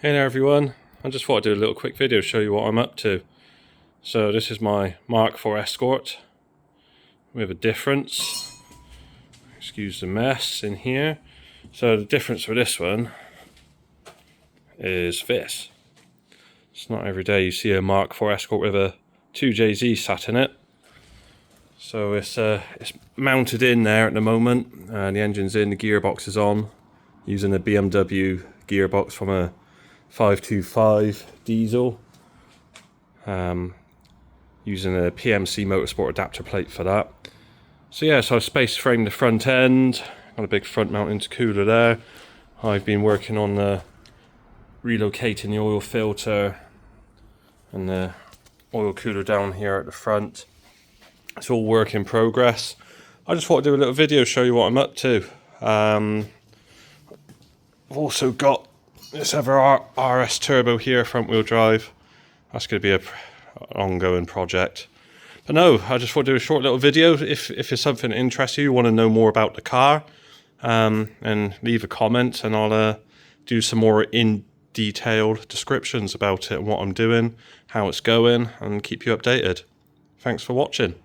Hey there everyone, I just thought I'd do a little quick video to show you what I'm up to. So this is my Mark IV Escort with a difference. Excuse the mess in here. So the difference for this one is this. It's not every day you see a Mark IV Escort with a 2JZ sat in it. So it's mounted in there at the moment. The engine's in, the gearbox is on, using a BMW gearbox from a 525 diesel, using a PMC Motorsport adapter plate for that. So yeah, so I've space framed the front end, got a big front mount intercooler there. I've been working on relocating the oil filter and the oil cooler down here at the front. It's all work in progress. I just thought I'd do a little video, show you what I'm up to. I've also got this other RS turbo here, front wheel drive. That's going to be an ongoing project. But no, I just want to do a short little video. If it's something that interests you, you want to know more about the car, and leave a comment, and I'll do some more in-detailed descriptions about it and what I'm doing, how it's going, and keep you updated. Thanks for watching.